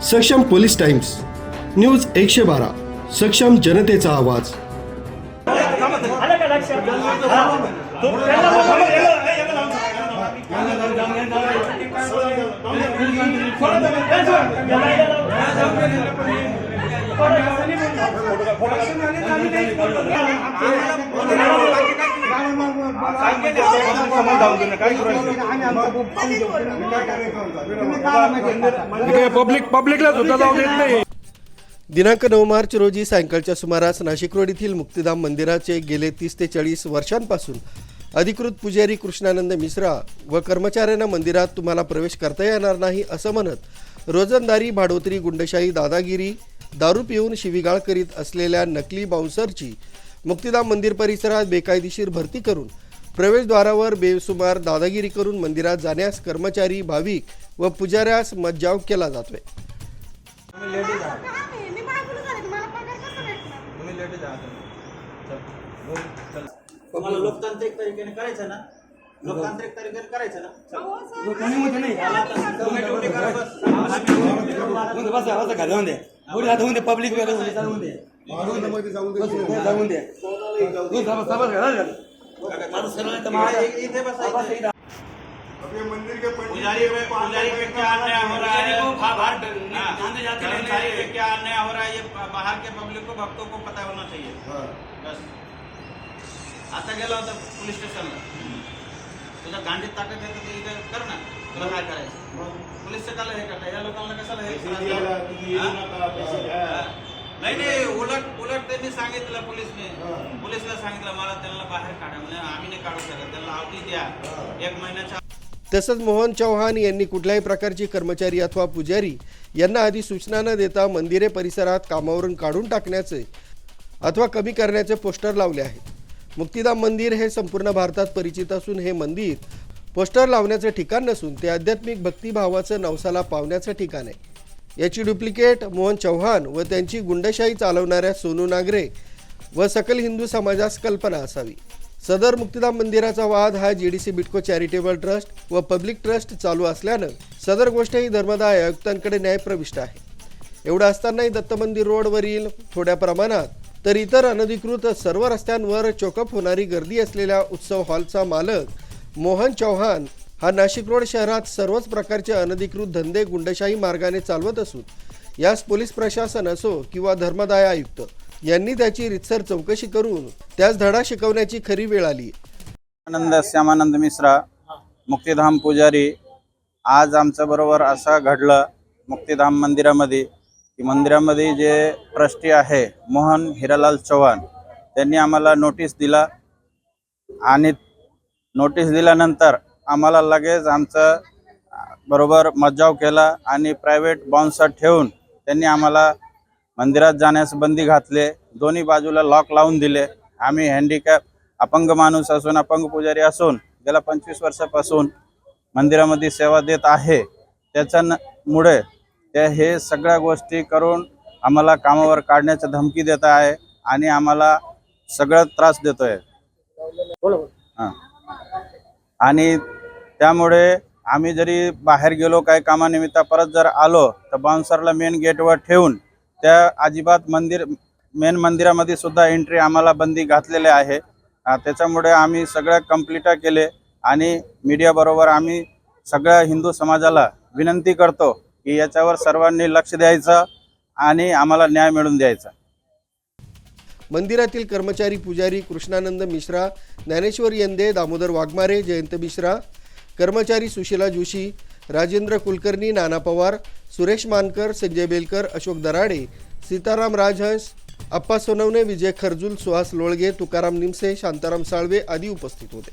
सक्षम police times, news 112, सक्षम जनतेचा आवाज. पब्लिकला सुद्धा जाऊ देत नाही. दिनांक 9 मार्च रोजी सायंकाळच्या सुमारास नाशिक रोड येथील मुक्तिधाम मंदिराचे गेले 30 ते 40 वर्षांपासून अधिकृत पुजारी कृष्णानंद मिश्रा व कर्मचाऱ्यांना मंदिरात तुम्हाला प्रवेश करता येणार नाही असं म्हणत रोजंदारी, भाडोत्री, गुंडशाही, दादागिरी, दारू पिऊन शिवीगाळ करीत असलेल्या नकली बाउन्सरची मुक्तिधाम मंदिर परिसरात बेकायदेशीर भरती करून प्रवेशद्वारावर बेसुमार दादागिरी करून मंदिरात जाण्यास कर्मचारी, भाविक व पुजाऱ्यास मज्जाव केला जातोय. तुम्हाला लोकतांत्रिक तरीकेने करायचं ना, लोकतांत्रिक तरीकेने करायचं ना. पब्लिक इथे बसायचं. मंदिर के पुजारी पे क्या अन्याय हो रहा है, कर्मचारी पे क्या अन्याय हो रहा है, ये बाहर के पब्लिक को, भक्तों को पता होना चाहिए. बस आता गेला होता पोलीस स्टेशनला, तुझ्या गांडीत ताकद येतं ते इथे कर ना, तुला काय करायचं. पोलीसचं काला हे करता, या लोकांना कशाला हे नाही उलट त्यांनी सांगितलं, पोलिसला सांगितलं मला त्यांना बाहेर काढा, म्हणजे आम्ही नाही काढू शकत, त्यांना अवधी द्या 1 महिन्याच्या. तसंच मोहन चौहान यांनी कुठल्याही प्रकारची कर्मचारी अथवा पुजारी यांना आधी सूचना न देता मंदिरे परिसरात कामावरून काढून टाकण्याचे अथवा कमी करण्याचे पोस्टर लावले आहेत. मुक्तिधाम मंदिर हे संपूर्ण भारतात परिचित असून हे मंदिर पोस्टर लावण्याचे ठिकाण नसून ते आध्यात्मिक भक्तिभावाचं नवसाला पावण्याचं ठिकाण आहे. याची डुप्लिकेट मोहन चौहान व त्यांची गुंडशाही चालवणाऱ्या सोनू नागरे व सकल हिंदू समाजास कल्पना असावी. सदर मुक्तिधाम मंदिराचा वाद हा जीडीसी बिटको चॅरिटेबल ट्रस्ट व पब्लिक ट्रस्ट चालू असल्यानं सदर गोष्ट ही धर्मदाय आयुक्तांकडे न्यायप्रविष्ट आहे. एवढं असतानाही दत्त मंदिर रोडवरील थोड्या प्रमाणात तर इतर अनधिकृत सर्व रस्त्यांवर चोकअप होणारी गर्दी असलेल्या उत्सव हॉलचा मालक मोहन चौहान हा नाशिक रोड शहरात सर्वच प्रकारचे अनधिकृत धंदे गुंडशाही मार्गाने चालवत असून यास पोलीस प्रशासन असो किंवा धर्मदाय आयुक्त यांनी त्याची रितसर चौकशी करून त्यास धडा शिकवण्याची खरी वेळ आली. आनंद श्यामानंद मिश्रा, मुक्तिधाम पुजारी. आज आमच्या बरोबर असं घडलं मुक्तिधाम मंदिरामध्ये की मंदिरामध्ये जे ट्रस्टी आहे मोहन हिरालाल चौहान त्यांनी आम्हाला नोटीस दिला आणि नोटीस दिल्यानंतर आम्हाला लगेच आमचं बरोबर मज्जाव केला आणि प्रायव्हेट बाउन्सर ठेवून त्यांनी आम्हाला मंदिरात जाण्यास बंदी घातले. दोन्ही बाजूला लॉक लावून दिले. आम्ही हँडिकॅप अपंग माणूस असून अपंग पुजारी असून गेल्या 25 वर्षापासून मंदिरामध्ये सेवा देत आहे. त्याच्यामुळे ते हे सगळ्या गोष्टी करून आम्हाला कामावर काढण्याची धमकी देत आहे आणि आम्हाला सगळं त्रास देतोय. हां, आणि त्यामुळे आम्ही जरी बाहेर गेलो काही कामानिमित्त परत जर आलो तर बाउन्सरला मेन गेटवर ठेवून त्या अजिबात मेन मंदिरामध्ये सुद्धा एंट्री आम्हाला बंदी घातलेले आहे. त्याच्यामुळे आम्ही सगळं कंप्लीट केले आणि मीडियाबरोबर आम्ही सगळ्या हिंदू समाजाला विनंती करतो की याच्यावर सर्वांनी लक्ष द्यायचं आणि आम्हाला न्याय मिळवून द्यायचा. मंदिरातील कर्मचारी, पुजारी कृष्णानंद मिश्रा, ज्ञानेश्वर यंदे, दामोदर वाघमारे, जयंत मिश्रा, कर्मचारी सुशीला जोशी, राजेंद्र कुलकर्णी, नाना पवार, सुरेश मानकर, संजय बेलकर, अशोक दराडे, सीताराम राजहंस, अप्पा सोनवणे, विजय खरजूल, सुहास लोळगे, तुकाराम निमसे, शांताराम साळवे आदी उपस्थित होते.